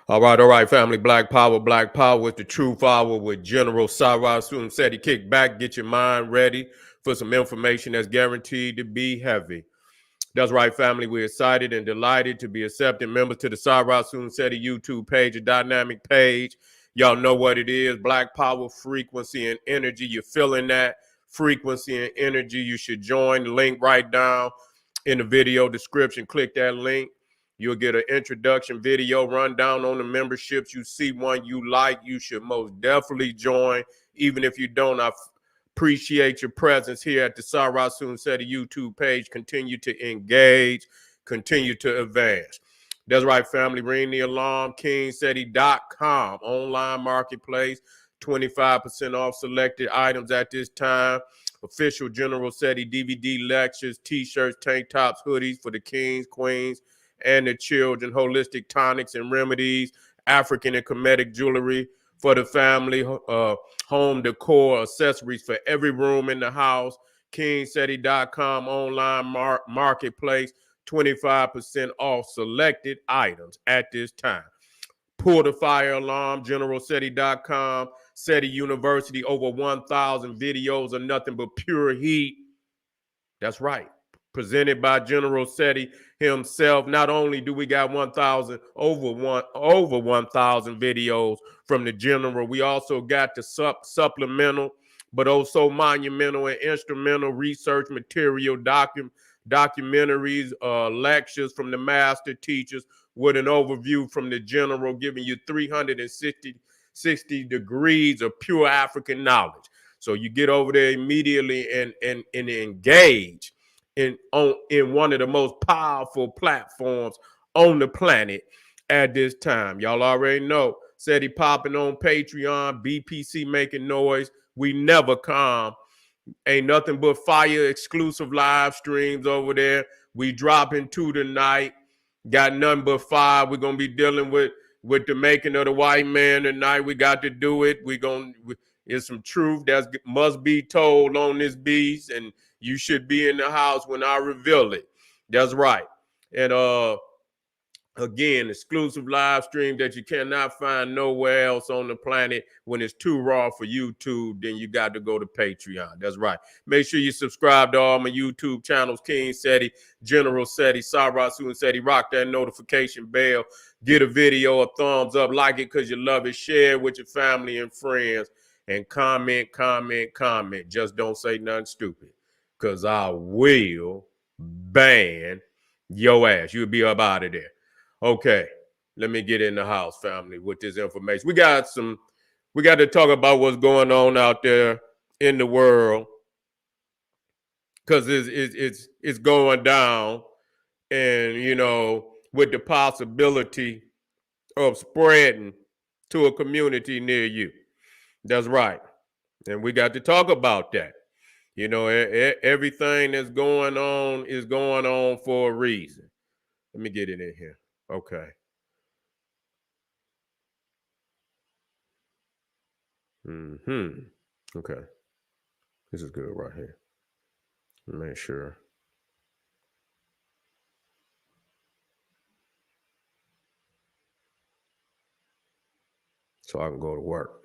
All right, family. Black Power is the truth hour with General Cyrus Seti. Kick back, get your mind ready for some information that's guaranteed to be heavy. That's right, family. We're excited and delighted to be accepting members to the Cyrus Seti YouTube page, a dynamic page. Y'all know what it is. Black Power, frequency, and energy. You're feeling that frequency and energy. You should join the link right down in the video description. Click that link. You'll get an introduction video rundown on the memberships. You see one you like, you should most definitely join. Even if you don't, I appreciate your presence here at the Cyrus Seti YouTube page. Continue to engage, continue to advance. That's right, family. Ring the alarm. KingSeti.com online marketplace. 25% off selected items at this time. Official General Seti DVD lectures, t-shirts, tank tops, hoodies for the kings, queens, and the children. Holistic tonics and remedies, African and Kemetic jewelry for the family, home decor, accessories for every room in the house. KingSeti.com online marketplace. 25% off selected items at this time. Pull the fire alarm, GeneralSeti.com, Seti University, over 1,000 videos of nothing but pure heat. That's right. Presented by General Seti himself. Not only do we got over 1,000 videos from the general, we also got the supplemental, but also monumental and instrumental research material, documentaries, lectures from the master teachers with an overview from the general, giving you 360 degrees of pure African knowledge. So you get over there immediately and engage in one of the most powerful platforms on the planet at this time. Y'all already know. Seti popping on Patreon, BPC making noise. We never calm. Ain't nothing but fire exclusive live streams over there. We dropping two tonight. Got nothing but fire. We're gonna be dealing with the making of the white man tonight. We got to do it. There's some truth that must be told on this beast, and you should be in the house when I reveal it. That's right. And again, exclusive live stream that you cannot find nowhere else on the planet. When it's too raw for YouTube, then you got to go to Patreon. That's right. Make sure you subscribe to all my YouTube channels, King Seti, General Seti, Cyrus Seti. Rock that notification bell. Get a video a thumbs up. Like it because you love it. Share it with your family and friends. And comment. Just don't say nothing stupid, because I will ban your ass. You'll be up out of there. Okay, let me get in the house, family, with this information. We got to talk about what's going on out there in the world, because it's going down, and with the possibility of spreading to a community near you. That's right. And we got to talk about that. Everything that's going on is going on for a reason. Let me get it in here. Okay. Okay. This is good right here. Make sure. So I can go to work.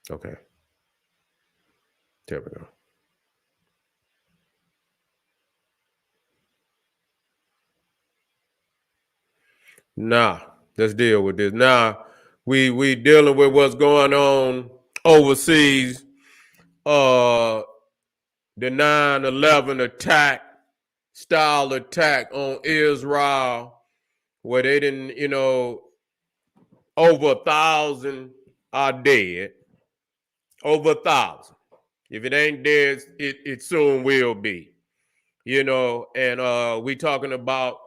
Okay. There we go. Now, let's deal with this. Now, we dealing with what's going on overseas. The 9/11 style attack on Israel, where they didn't, over 1,000 are dead. Over 1,000. If it ain't dead, it soon will be. And we talking about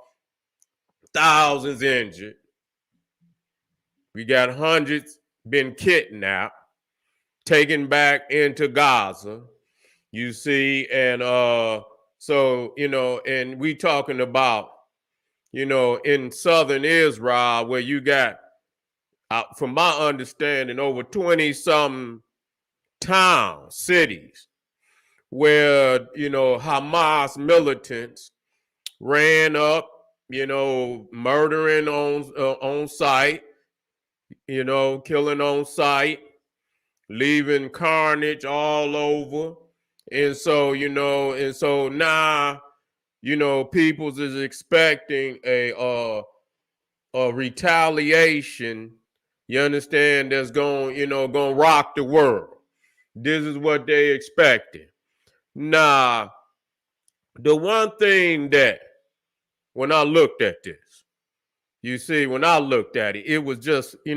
thousands injured. We got hundreds been kidnapped, taken back into Gaza. You see, and so and we talking about, in southern Israel, where you got, from my understanding, over 20-something towns, cities, where Hamas militants ran up, murdering on sight, killing on sight, leaving carnage all over. And so now, peoples is expecting a retaliation, you understand, that's going to rock the world. This is what they expected. Now, the one thing that when I looked at this, when I looked at it, it was just, it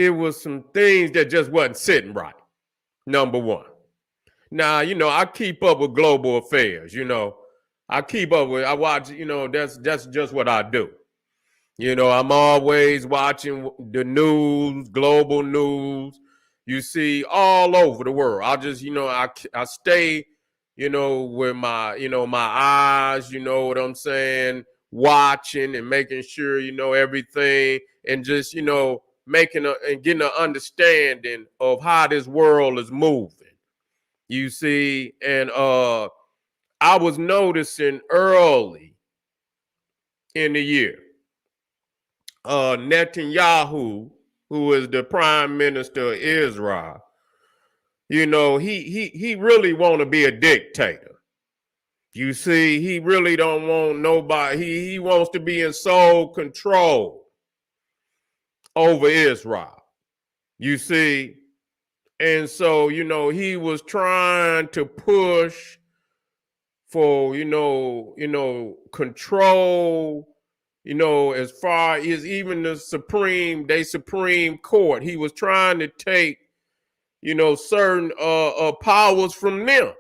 was some things that just wasn't sitting right. Number one. Now, I keep up with global affairs, I watch, that's just what I do. I'm always watching the news, global news, you see all over the world. I just, I stay, with my eyes, you know what I'm saying, watching and making sure, everything, and just, making and getting an understanding of how this world is moving. You see, and I was noticing early in the year, Netanyahu, who is the prime minister of Israel, he really want to be a dictator. You see, he really don't want nobody. He wants to be in sole control over Israel. You see, and so, he was trying to push for, control, as far as even the Supreme Court. He was trying to take, certain powers from them,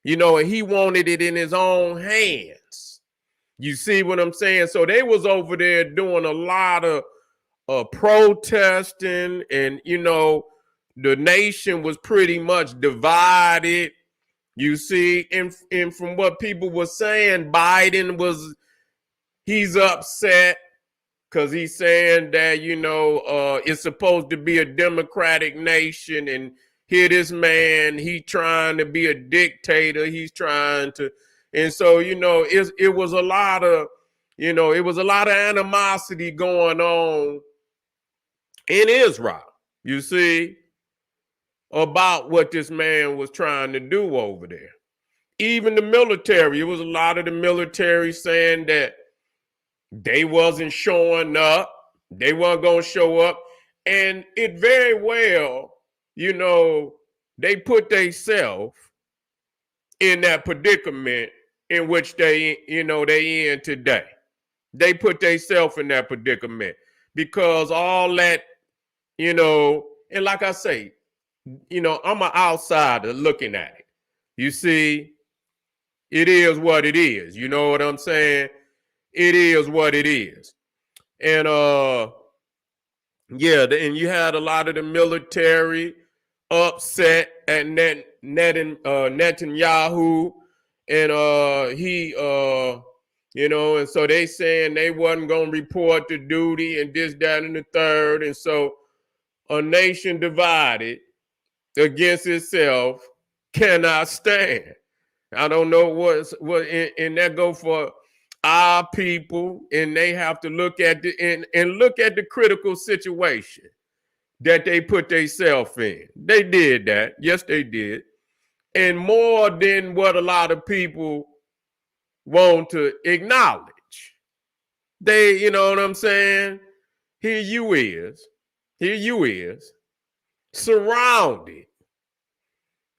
and he wanted it in his own hands. You see what I'm saying? So they was over there doing a lot of protesting, and, the nation was pretty much divided. You see, and from what people were saying, he's upset because he's saying that, it's supposed to be a democratic nation, and here this man, he trying to be a dictator. He's trying to, and so, it was a lot of, animosity going on in Israel, you see, about what this man was trying to do over there. Even the military, it was a lot of the military saying that they wasn't showing up. They weren't going to show up. And it very well, they put themselves in that predicament in which they in today. They put themselves in that predicament because all that, and like I say, I'm an outsider looking at it. You see, it is what it is. You know what I'm saying? It is what it is. And and you had a lot of the military upset at Netanyahu, and and so they saying they wasn't gonna report to duty and this, that, and the third. And so a nation divided against itself cannot stand. I don't know what and that go for our people, and they have to look at look at the critical situation that they put themselves in. They did that. Yes, they did. And more than what a lot of people want to acknowledge. They, you know what I'm saying? Here you is, surrounded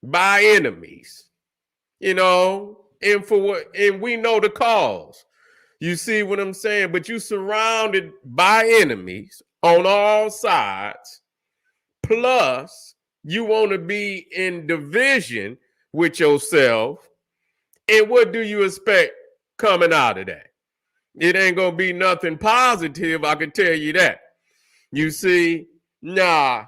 by enemies, and for what, and we know the cause. You see what I'm saying? But you surrounded by enemies on all sides, plus you want to be in division with yourself. And what do you expect coming out of that? It ain't gonna be nothing positive, I can tell you that. You see, when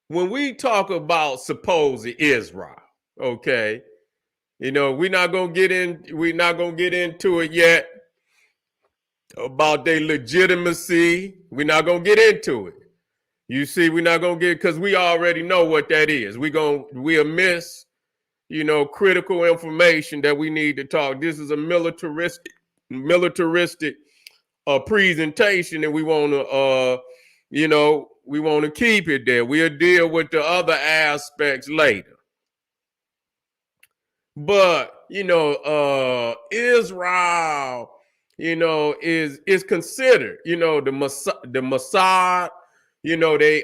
we talk about supposed Israel, okay, we're not gonna get into it yet about their legitimacy. We're not gonna get into it. You see, we're not gonna get, because we already know what that is. We'll miss critical information that we need to talk. This is a militaristic presentation, and we want to, we want to keep it there. We'll deal with the other aspects later. But, Israel, is considered, the Mossad, they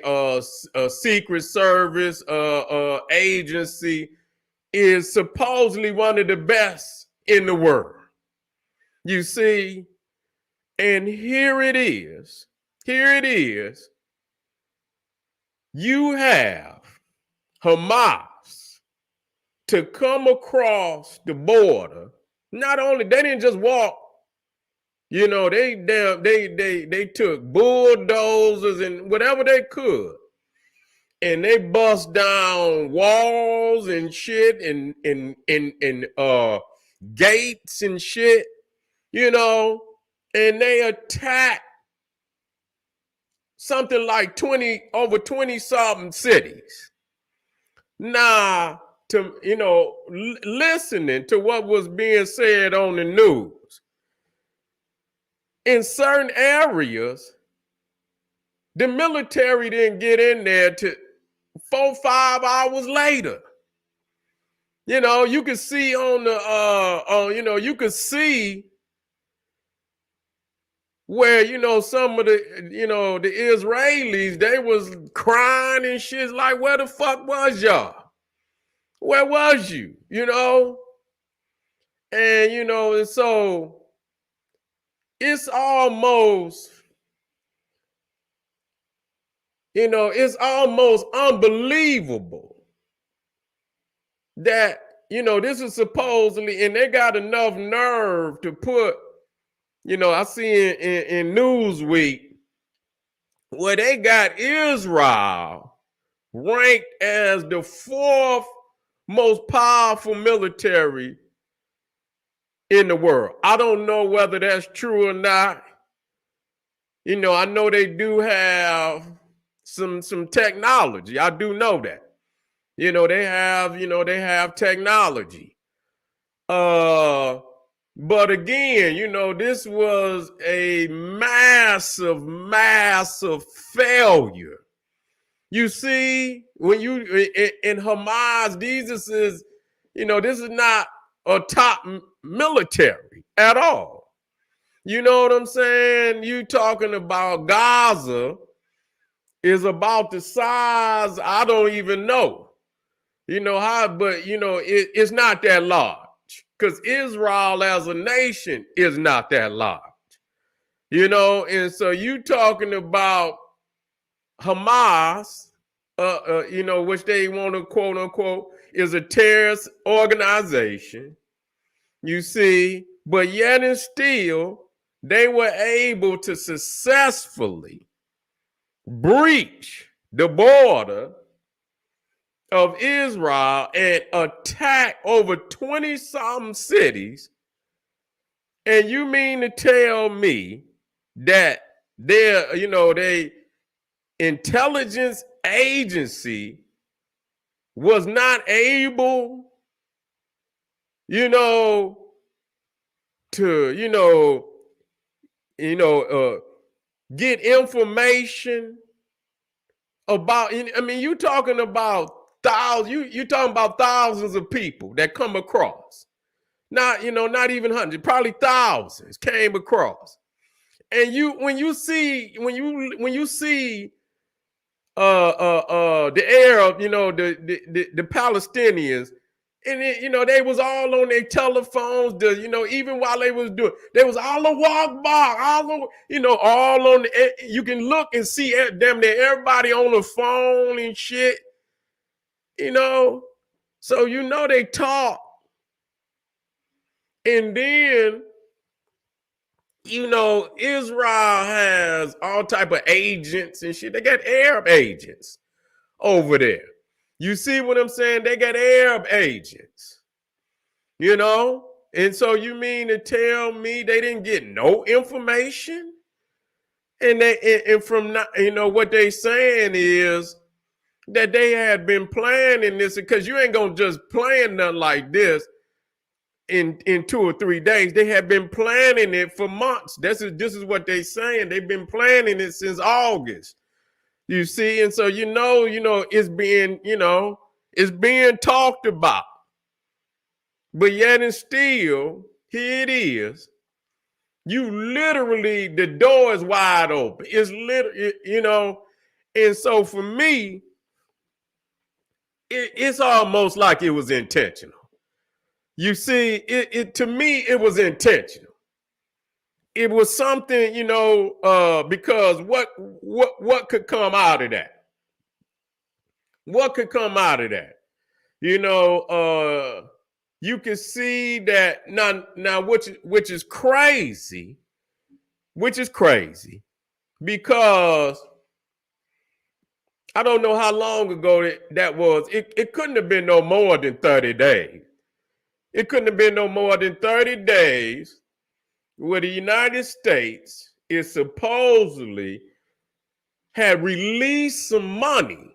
secret service agency is supposedly one of the best in the world. You see, and here it is. You have Hamas to come across the border. Not only they didn't just walk, they took bulldozers and whatever they could, and they bust down walls and shit and gates and shit, and they attacked something like over 20 something cities. Now, listening to what was being said on the news, in certain areas, the military didn't get in there to 4-5 hours later. You could see you could see where, some of the, the Israelis, they was crying and shit like, where the fuck was y'all? Where was you? And, and so it's almost, it's almost unbelievable that, this is supposedly, and they got enough nerve to put, I see in Newsweek where they got Israel ranked as the 4th most powerful military in the world. I don't know whether that's true or not. I know they do have some technology. I do know that. They have technology. But again, this was a massive failure. You see, when you in Hamas, this is not a top military at all. You know what I'm saying? You talking about Gaza is about the size, I don't even know. But it's not that large. Because Israel as a nation is not that large. And so you talking about Hamas, which they want to quote unquote is a terrorist organization. You see, but yet and still, they were able to successfully breach the border of Israel and attack over 20-something cities. And you mean to tell me that they intelligence agency was not able, to, get information about, you talking about thousands, you talking about thousands of people that come across. Not even hundreds, probably thousands came across. And when you see the Arab, the Palestinians, and they was all on their telephones, even while they was doing, they was all a walk by, all on you can look and see damn near everybody on the phone and shit, so they talk. And then, Israel has all type of agents and shit. They got Arab agents over there. You see what I'm saying? They got Arab agents, And so you mean to tell me they didn't get no information? And from what they saying is that they had been planning this, because you ain't gonna just plan nothing like this in 2 or 3 days. They had been planning it for months. This is what they're saying. They've been planning it since August. You see, and so it's being talked about. But yet and still, here it is. You literally, the door is wide open. It's literally, and so for me, it's almost like it was intentional. You see, to me, it was intentional. It was something, because what could come out of that? What could come out of that? You can see that now, which is crazy, because I don't know how long ago that was. It couldn't have been no more than 30 days. It couldn't have been no more than 30 days where the United States is supposedly had released some money.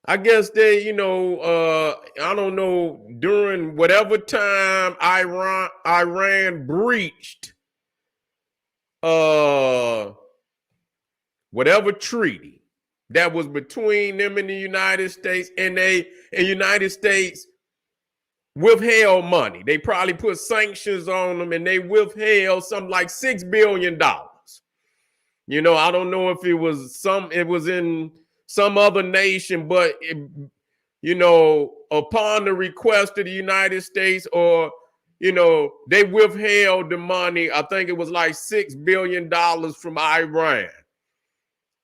I guess they, I don't know, during whatever time Iran breached whatever treaty that was between them and the United States, and United States withheld money. They probably put sanctions on them, and they withheld something like $6 billion. I don't know if it was in some other nation, but upon the request of the United States, or they withheld the money. I think it was like $6 billion from Iran.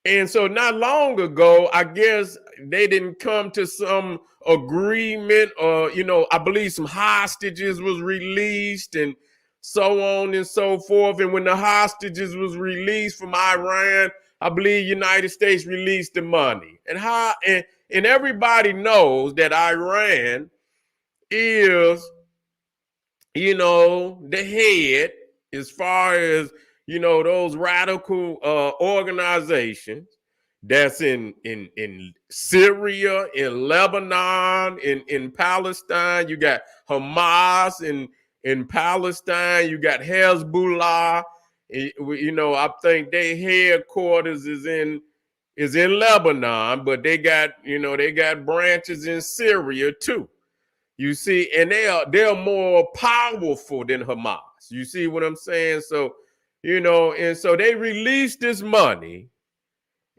And so not long ago, I guess they didn't come to some agreement, or, I believe some hostages was released and so on and so forth. And when the hostages was released from Iran, I believe United States released the money. And everybody knows that Iran is, the head as far as, those radical organizations that's in Syria, in Lebanon, in Palestine. You got Hamas in Palestine. You got Hezbollah. I think their headquarters is in Lebanon, but they got branches in Syria too. You see, and they're more powerful than Hamas. You see what I'm saying? So, and so they released this money,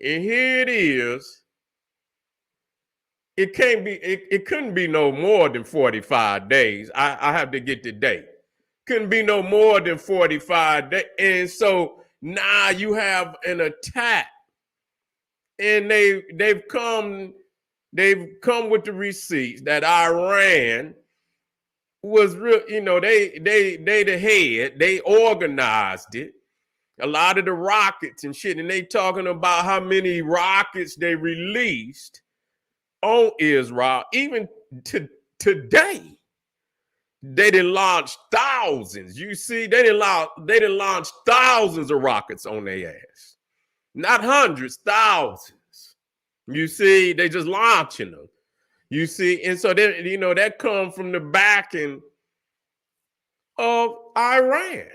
and here it is. It couldn't be no more than 45 days. I have to get the date. Couldn't be no more than 45 days. And so now you have an attack, and they've come with the receipts that Iran was real, they the head, they organized it. A lot of the rockets and shit, and they talking about how many rockets they released on Israel. Even today, they didn't launch thousands. You see, they didn't launch thousands of rockets on their ass. Not hundreds, thousands. You see, they just launching them. You see, and so that comes from the backing of Iran.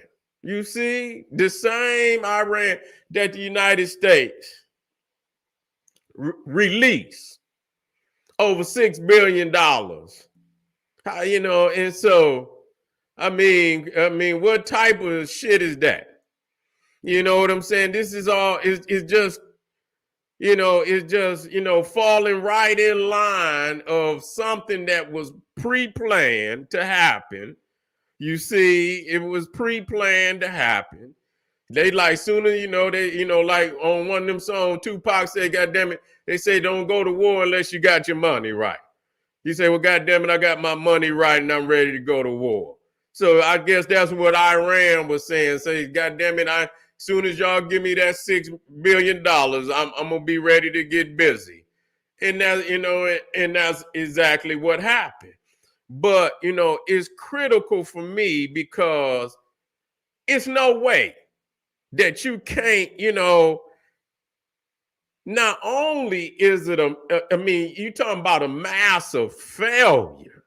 You see, the same Iran that the United States released over $6 billion. And so, I mean, what type of shit is that? You know what I'm saying? This is all, it's just, falling right in line of something that was pre-planned to happen. You see, it was pre-planned to happen. They like sooner, like on one of them songs, Tupac said, God damn it, they say don't go to war unless you got your money right. You say, well, God damn it, I got my money right and I'm ready to go to war. So I guess that's what Iran was saying. Say, God damn it, soon as y'all give me that $6 billion, I'm gonna be ready to get busy. And that's exactly what happened. But it's critical for me because it's no way that you can't, not only is it I mean, you talking about a massive failure.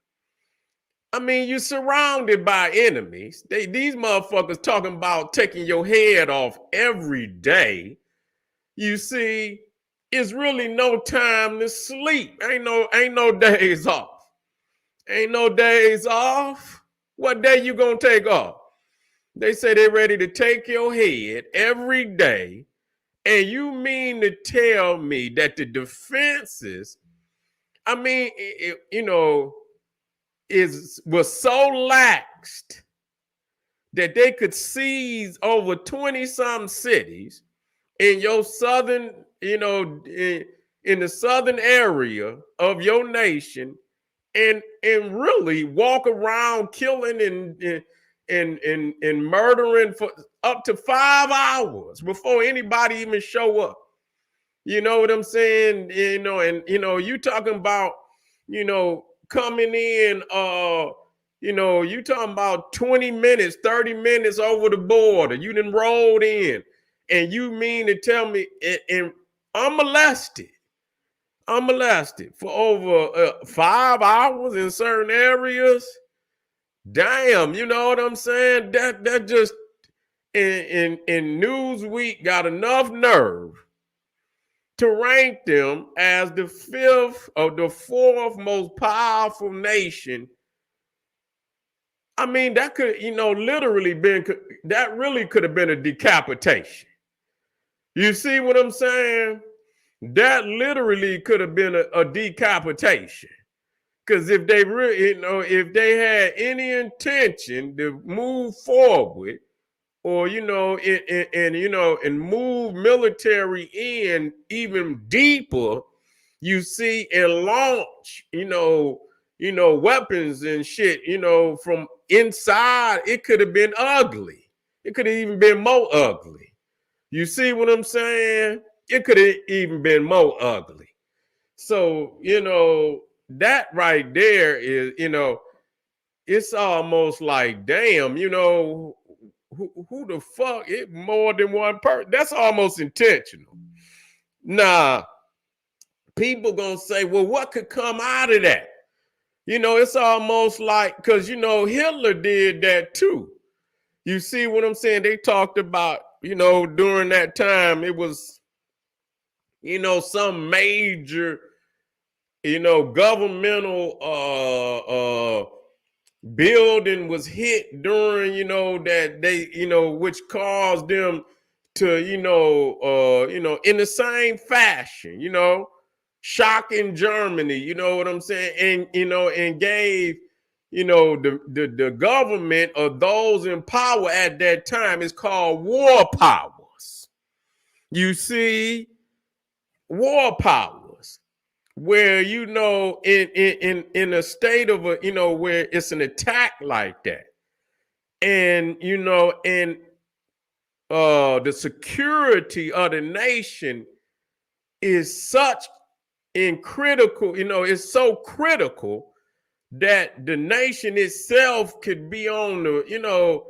I mean, you're surrounded by enemies. These motherfuckers talking about taking your head off every day. You see, it's really no time to sleep. Ain't no days off. Ain't no days off. What day you gonna take off? They say they're ready to take your head every day. And you mean to tell me that the defenses, I mean, was so laxed that they could seize over 20-some cities in your southern, in the southern area of your nation, and really walk around killing and murdering for up to 5 hours before anybody even show up. You know what I'm saying? You talking about, coming in, you talking about 20 minutes, 30 minutes over the border. You done rolled in, and you mean to tell me, and I'm molested. I'm molested for over 5 hours in certain areas. Damn, you know what I'm saying? That just in Newsweek got enough nerve to rank them as the 5th or the 4th most powerful nation. I mean, that could, literally that really could have been a decapitation. You see what I'm saying? That literally could have been a decapitation. Because if they really, if they had any intention to move forward, or and move military in even deeper, you see, and launch, weapons and shit, from inside, it could have been ugly. It could have even been more ugly. You see what I'm saying? It could have even been more ugly. So, that right there is, it's almost like, damn, who the fuck? It more than one person. That's almost intentional. Nah, people gonna say, well, what could come out of that? It's almost like, because Hitler did that too. You see what I'm saying? They talked about, during that time, it was, some major, governmental building was hit during, that they, which caused them to, in the same fashion, shocking Germany, you know what I'm saying? And, and gave, the government of those in power at that time is called war powers. You see, war powers, where in a state of where it's an attack like that, and and the security of the nation is such in critical, it's so critical that the nation itself could be on the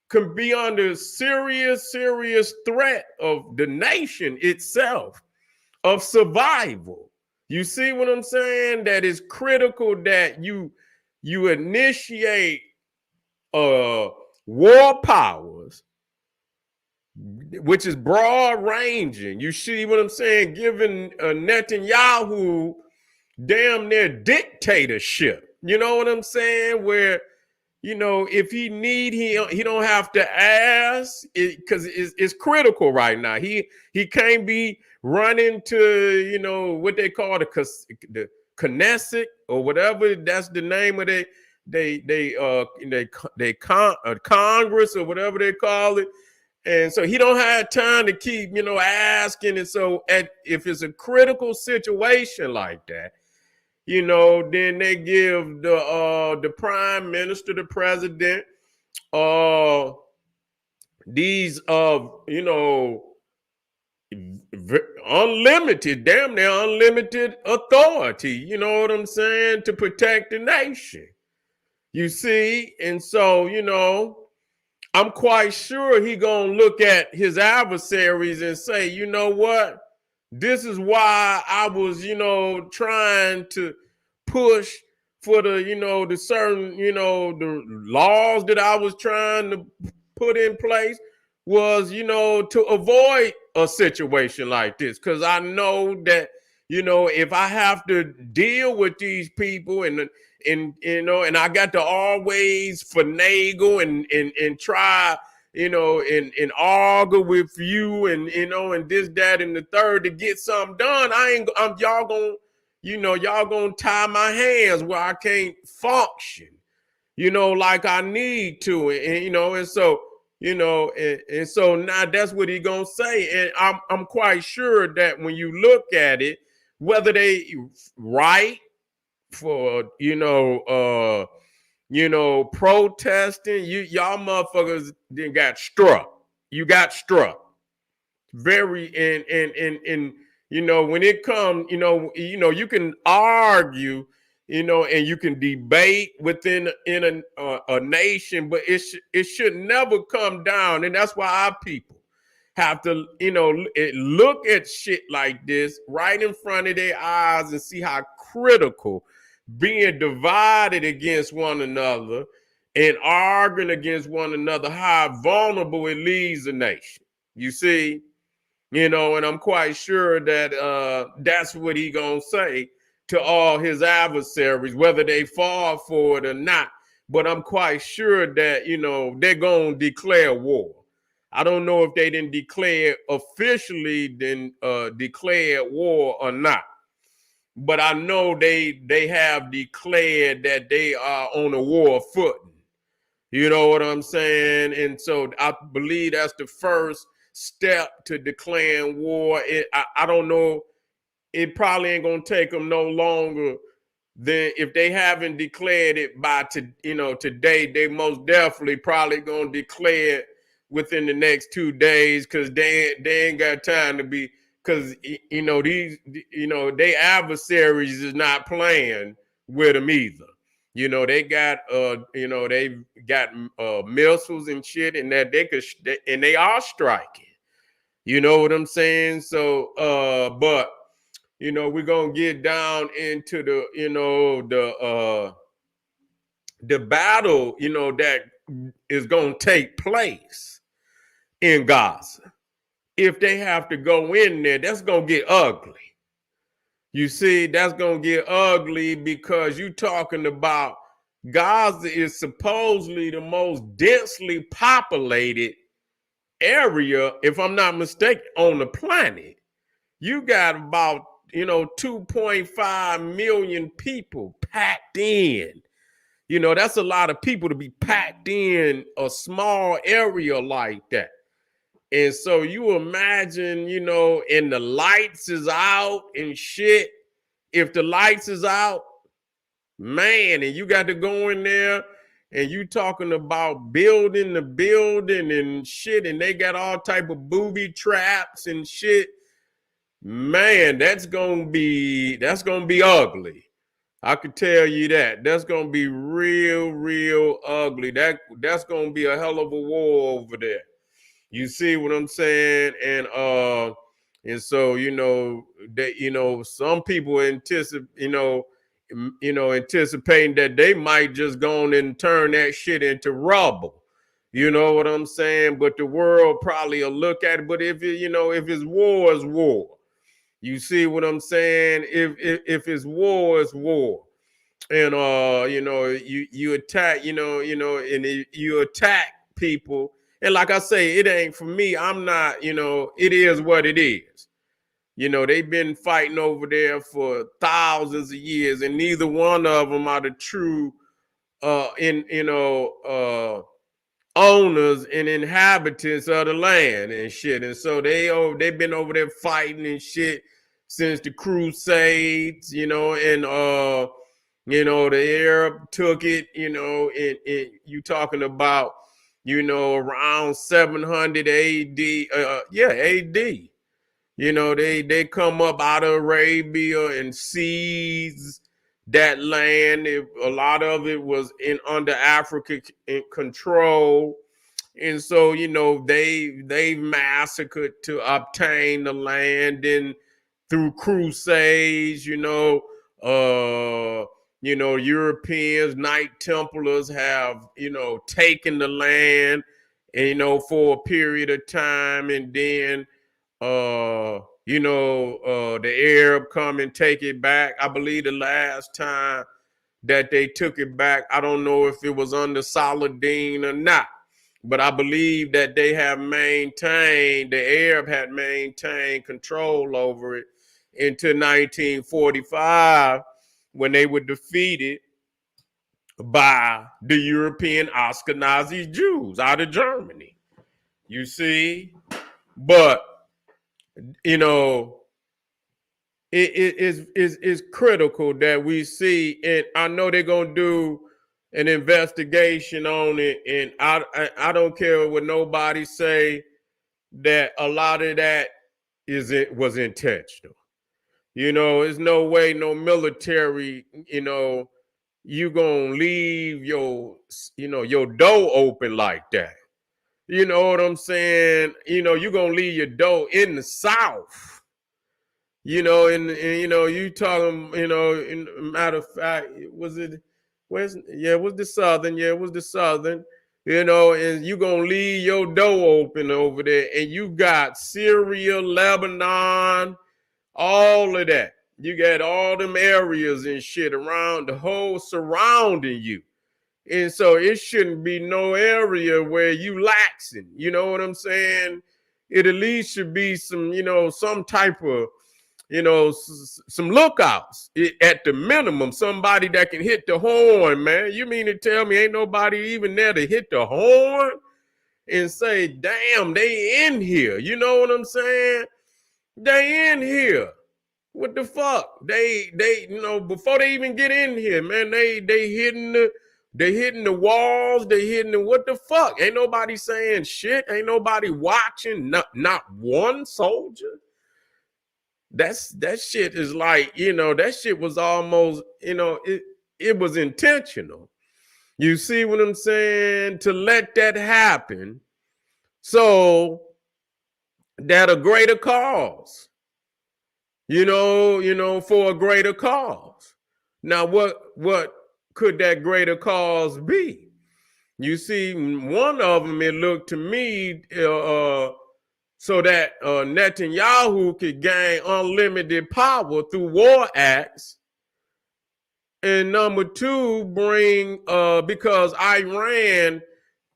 could be under serious threat of the nation itself, of survival. You see what I'm saying? That is critical that you initiate war powers, which is broad ranging. You see what I'm saying? Giving Netanyahu damn near dictatorship. You know what I'm saying? Where, if he need, he don't have to ask, because it's critical right now. He can't be running to, what they call the Knesset or whatever. That's the name of Congress or whatever they call it. And so he don't have time to keep, asking. And so if it's a critical situation like that, then they give the prime minister, the president, these unlimited, damn near unlimited authority, you know what I'm saying, to protect the nation. You see, and so, I'm quite sure he gonna look at his adversaries and say, you know what? This is why I was, trying to push for the certain, the laws that I was trying to put in place was, to avoid a situation like this. Because I know that, if I have to deal with these people and I got to always finagle and try and argue with you and this, that, and the third to get something done, y'all gonna tie my hands where I can't function, like I need to. And so, and so now that's what he gonna say. And I'm quite sure that when you look at it, whether they right for, protesting, y'all motherfuckers then got struck. You got struck. Very and when it comes, you can argue, and you can debate within a nation, but it should never come down. And that's why our people have to, look at shit like this right in front of their eyes and see how critical being divided against one another and arguing against one another, how vulnerable it leaves a nation. You see, and I'm quite sure that that's what he gonna say to all his adversaries, whether they fall for it or not. But I'm quite sure that they're gonna declare war. I don't know if they didn't declare officially, then declared war or not. But I know they have declared that they are on a war footing. You know what I'm saying? And so I believe that's the first step to declaring war. I don't know. It probably ain't gonna take them no longer than if they haven't declared it by today. They most definitely probably gonna declare it within the next 2 days, because they ain't got time to be, because these they adversaries is not playing with them either. They got they've got missiles and shit, and that and they are striking. You know what I'm saying? So but we're gonna get down into the battle, that is gonna take place in Gaza. If they have to go in there, that's gonna get ugly. You see, that's gonna get ugly because you talking about Gaza is supposedly the most densely populated area, if I'm not mistaken, on the planet. You got about 2.5 million people packed in. That's a lot of people to be packed in a small area like that. And so you imagine, and the lights is out and shit. If the lights is out, man, and you got to go in there and you talking about building the building and shit, and they got all type of booby traps and shit, man, that's gonna be ugly. I could tell you that. That's gonna be real ugly. That's gonna be a hell of a war over there. You see what I'm saying? And so that some people anticipating that they might just go on and turn that shit into rubble. You know what I'm saying? But the world probably will look at it. But if it's war, it's war. You see what I'm saying? If it's war, it's war. And you attack, and you attack people. And like I say, it ain't for me. I'm not, it is what it is. They've been fighting over there for thousands of years, and neither one of them are the true owners and inhabitants of the land and shit. And so they've been over there fighting and shit since the Crusades, and the Arab took it, and you talking about, around 700 AD, AD. They come up out of Arabia and seize that land. A lot of it was under African control. And so, they massacred to obtain the land. And through crusades, Europeans, Knight Templars have, taken the land, and, for a period of time, and then, the Arab come and take it back. I believe the last time that they took it back, I don't know if it was under Saladin or not, but I believe that they have maintained, the Arab had maintained control over it until 1945, when they were defeated by the European Ashkenazi Jews out of Germany. You see? But, it's critical that we see, and I know they're going to do an investigation on it, and I don't care what nobody say, that a lot of that was intentional. There's no way no military, you gonna leave your door open like that. You know what I'm saying? You're gonna leave your door in the South. You talking, matter of fact, it was the Southern. Yeah, it was the Southern. And you gonna leave your door open over there, and you got Syria, Lebanon, all of that. You got all them areas and shit around the whole surrounding you. And so it shouldn't be no area where you laxing. You know what I'm saying? It at least should be some, some type of, some lookouts at the minimum. Somebody that can hit the horn, man. You mean to tell me ain't nobody even there to hit the horn and say, damn, they in here? You know what I'm saying? They in here. What the fuck? They before they even get in here, man, they hitting the walls, they hitting the, what the fuck? Ain't nobody saying shit. Ain't nobody watching, not one soldier. That shit is like, that shit was almost, it was intentional. You see what I'm saying? To let that happen so that a greater cause, for a greater cause. Now, what could that greater cause be? You see, one of them, it looked to me, so that Netanyahu could gain unlimited power through war acts. And number two, bring, because Iran,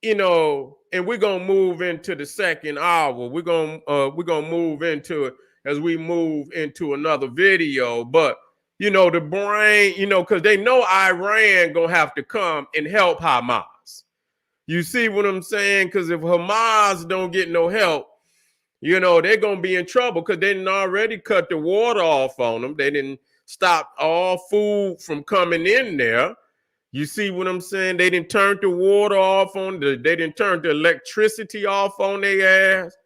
and we're going to move into the second hour. We're going to move into it as we move into another video. But, the brain, because they know Iran going to have to come and help Hamas. You see what I'm saying? Because if Hamas don't get no help, they're going to be in trouble, because they didn't already cut the water off on them. They didn't stop all food from coming in there. You see what I'm saying? They didn't turn the water off they didn't turn the electricity off on their ass.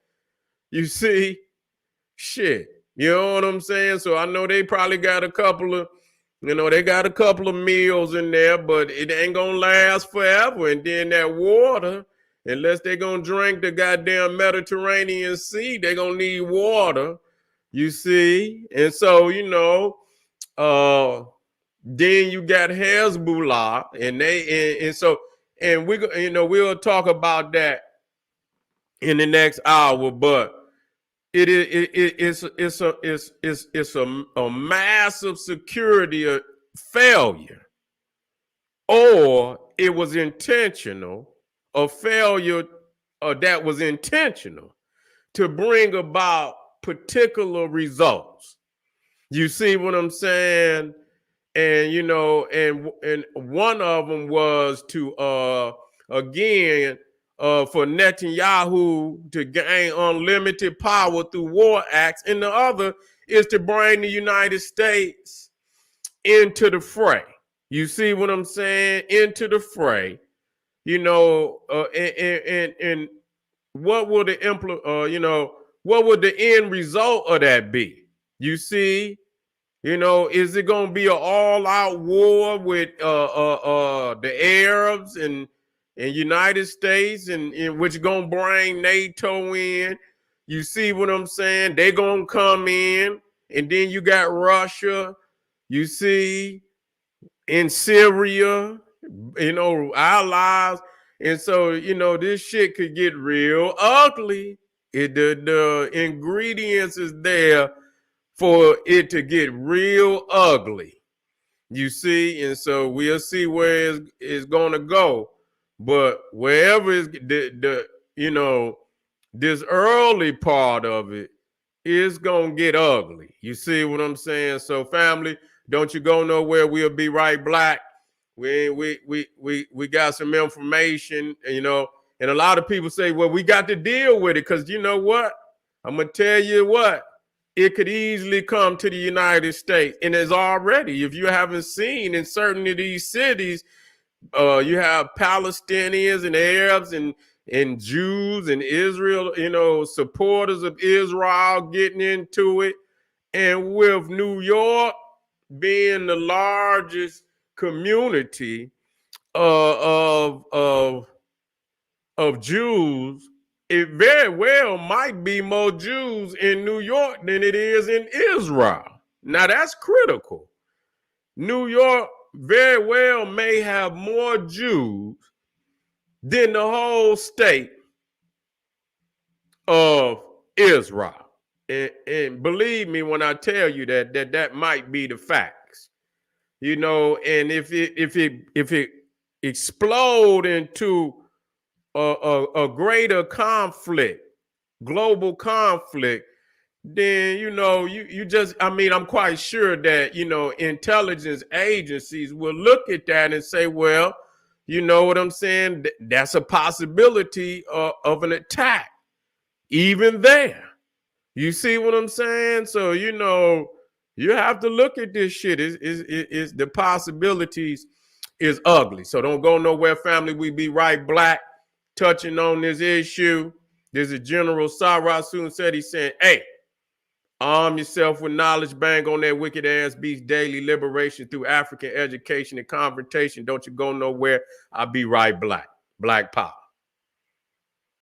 You see? Shit. You know what I'm saying? So I know they probably got a couple of, meals in there, but it ain't going to last forever. And then that water, unless they're going to drink the goddamn Mediterranean Sea, they're going to need water, you see? And so, then you got Hezbollah, and we'll talk about that in the next hour, but it's a massive security failure, or it was intentional. A failure that was intentional to bring about particular results. You see what I'm saying? And, and one of them was to, again, for Netanyahu to gain unlimited power through war acts. And the other is to bring the United States into the fray. You see what I'm saying? Into the fray. And what would what would the end result of that be? You see, is it going to be an all-out war with the Arabs and United States, and which going to bring NATO in? You see what I'm saying? They're going to come in And then you got Russia, you see, in Syria, allies. And so, this shit could get real ugly. The ingredients is there for it to get real ugly. You see, and so we'll see where it's going to go. But wherever is this early part of it is going to get ugly. You see what I'm saying? So family, don't you go nowhere. We'll be right back. We got some information, and a lot of people say, well, we got to deal with it because you know what? I'm going to tell you what. It could easily come to the United States. And it's already, if you haven't seen in certain of these cities, you have Palestinians and Arabs and Jews and Israel, supporters of Israel getting into it. And with New York being the largest community of Jews, it very well might be more Jews in New York than it is in Israel. Now that's critical. New York very well may have more Jews than the whole state of Israel. And believe me when I tell you that might be the facts. And if it explode into a greater conflict, global conflict, then I'm quite sure that intelligence agencies will look at that and say, well, you know what I'm saying, that's a possibility of an attack even there. You see what I'm saying? So you have to look at this shit. Is the possibilities is ugly. So don't go nowhere, family. We be right back touching on this issue. There's a General Sarah soon said, he's saying, hey, arm yourself with knowledge, bang on that wicked ass beast, daily liberation through African education and confrontation. Don't you go nowhere. I'll be right back. Black Power.